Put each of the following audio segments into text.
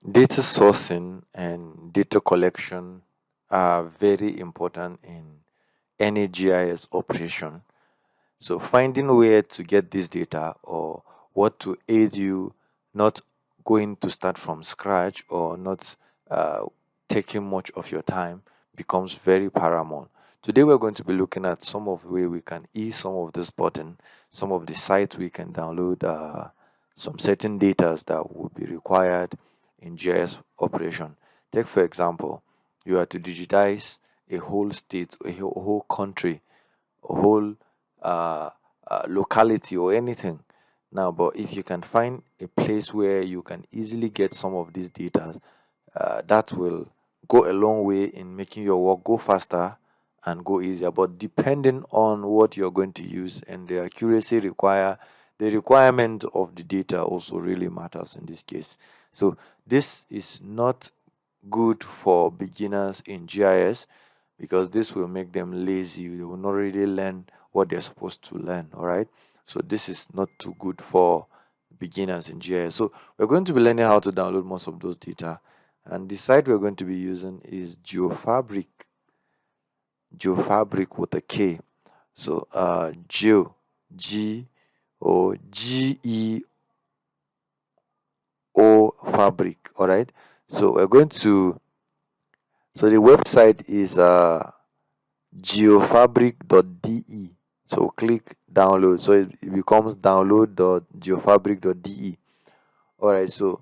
Data sourcing and data collection are very important in any GIS operation. So finding where to get this data or what to aid you not going to start from scratch or not uh, taking much of your time becomes very paramount. Today we're going to be looking at some of the way we can ease some of this burden, some of the sites we can download some certain data that will be required in GIS operation. Take for example, you are to digitize a whole state, whole country, a whole uh, locality or anything. Now, but if you can find a place where you can easily get some of these data, that will go a long way in making your work go faster and go easier. But depending on what you're going to use and the accuracy the requirement of the data also really matters in this case. So this is not good for beginners in GIS because this will make them lazy. They will not really learn what they're supposed to learn. All right. So this is not too good for beginners in GIS. So we're going to be learning how to download most of those data. And the site we're going to be using is Geofabrik with a K. So G O G E O Fabric. All right. So we're going to so the website is geofabrik.de. So click download. So it becomes download.geofabrik.de. All right. So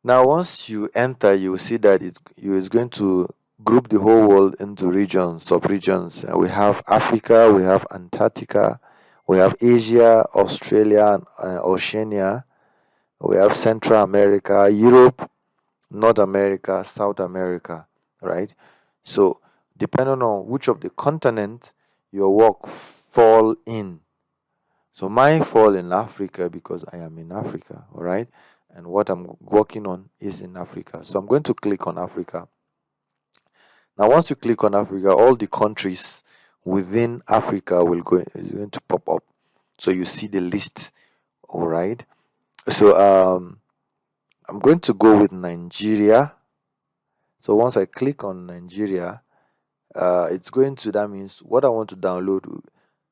now once you enter, you will see that it's going to group the whole world into regions, sub-regions. We have Africa, we have Antarctica, we have Asia, Australia, and Oceania. We have Central America, Europe, North America, South America, right? So depending on which of the continent your work fall in. So mine fall in Africa because I am in Africa, all right? And what I'm working on is in Africa. So I'm going to click on Africa. Now once you click on Africa, all the countries within Africa is going to pop up. So you see the list, all right? So I'm going to go with Nigeria. So once I click on Nigeria, it's going to, that means what I want to download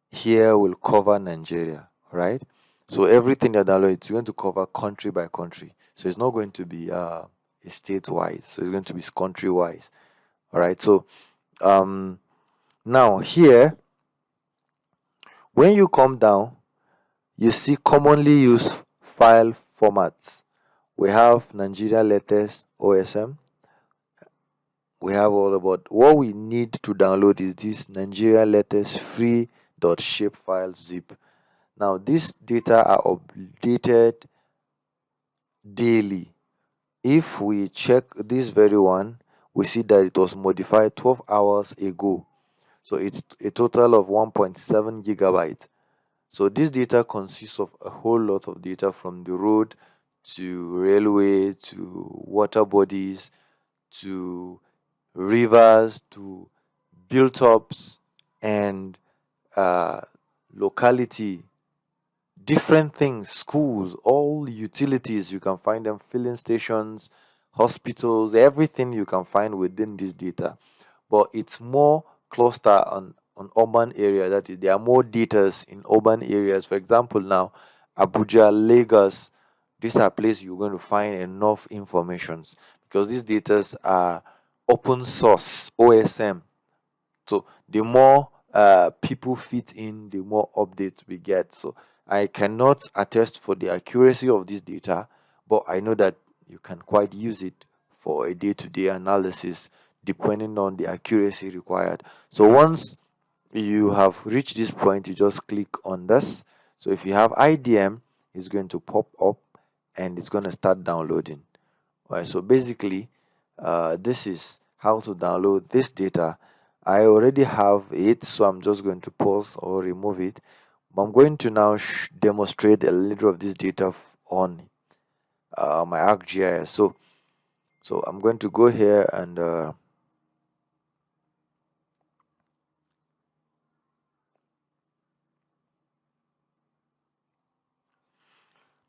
here will cover Nigeria, right? So everything that download, it's going to cover country by country. So it's not going to be state wise. So it's going to be country wise. All right. So now here, when you come down, you see commonly used file formats. We have Nigeria latest OSM. We have all about what we need to download is this Nigeria latest free.shapefile zip. Now these data are updated daily. If we check this very one, we see that it was modified 12 hours ago. So it's a total of 1.7 gigabytes. So this data consists of a whole lot of data from the road to railway to water bodies to rivers to built-ups and locality, different things, schools, all utilities. You can find them, filling stations, hospitals, everything you can find within this data. But it's more cluster on urban area. That is, there are more data in urban areas. For example, now Abuja, Lagos, these are places you're going to find enough informations because these data are open source OSM. So the more people fit in, the more updates we get. So I cannot attest for the accuracy of this data, but I know that you can quite use it for a day-to-day analysis depending on the accuracy required. So once you have reached this point, you just click on this. So if you have IDM, it's going to pop up and it's going to start downloading. All right, so basically, this is how to download this data. I already have it, so I'm just going to pause or remove it. But I'm going to now demonstrate a little of this data on my ArcGIS. So I'm going to go here and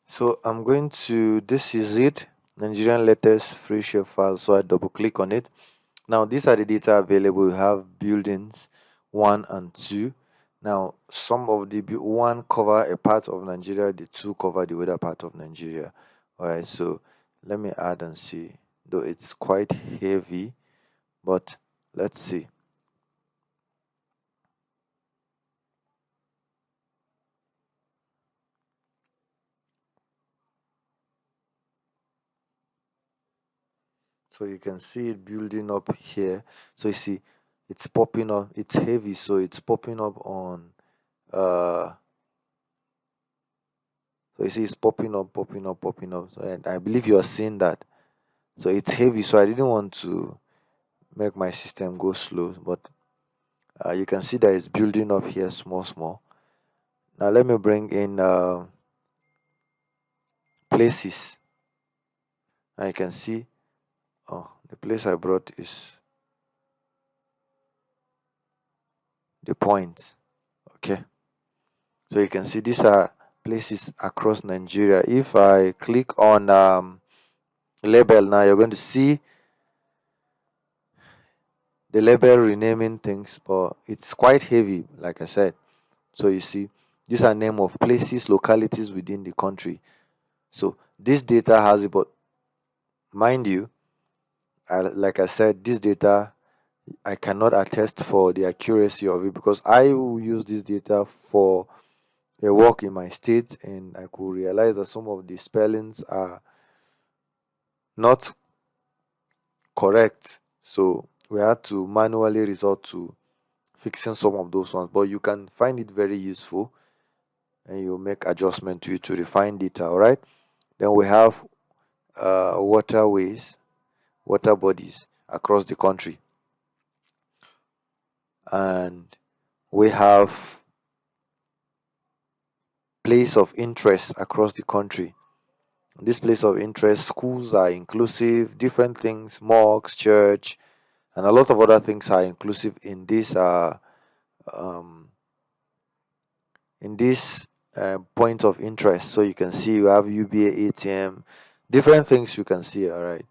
so I'm going to, this is it. Nigerian latest free shapefile. So I double click on it. Now these are the data available. We have buildings 1 and 2. Now some of the one cover a part of Nigeria, the 2 cover the other part of Nigeria. All right, so let me add and see. Though it's quite heavy, but let's see. So you can see it building up here. So you see it's popping up. It's heavy, so it's popping up on so you see it's popping up, popping up, popping up. So, and I believe you are seeing that. So it's heavy, so I didn't want to make my system go slow, but you can see that it's building up here small small. Now let me bring in places. Now you can see the place I brought is the point. Okay, so you can see these are places across Nigeria. If I click on label, now you're going to see the label renaming things, but it's quite heavy, like I said. So you see these are name of places, localities within the country. So this data has it, but mind you, like I said, this data I cannot attest for the accuracy of it, because I will use this data for a work in my state, and I could realize that some of the spellings are not correct. So we had to manually resort to fixing some of those ones, but you can find it very useful, and you make adjustment to it to refine data. All right. Then we have waterways, water bodies across the country, and we have place of interest across the country. This place of interest, schools are inclusive, different things, mosques, church, and a lot of other things are inclusive um, in this point of interest. So you can see you have UBA ATM, different things you can see. All right.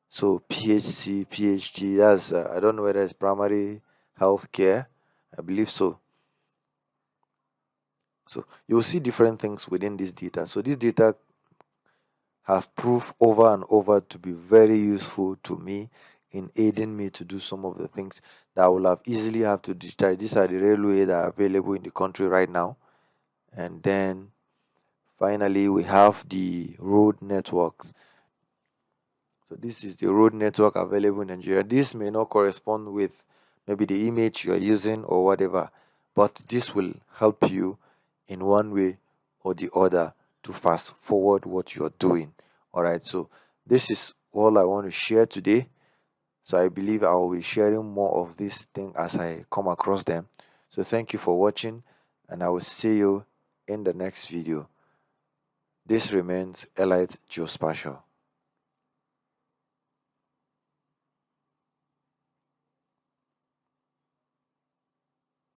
So PHC, PhD, that's I don't know whether it's primary health care. I believe so. So you'll see different things within this data. So this data have proved over and over to be very useful to me in aiding me to do some of the things that I will have easily have to digitize. These are the railway that are available in the country right now. And then finally we have the road networks. So this is the road network available in Nigeria. This may not correspond with maybe the image you are using or whatever, but this will help you in one way or the other to fast forward what you're doing. All right, so this is all I want to share today. So I believe I will be sharing more of this thing as I come across them. So thank you for watching, and I will see you in the next video. This remains Elite Geospatial.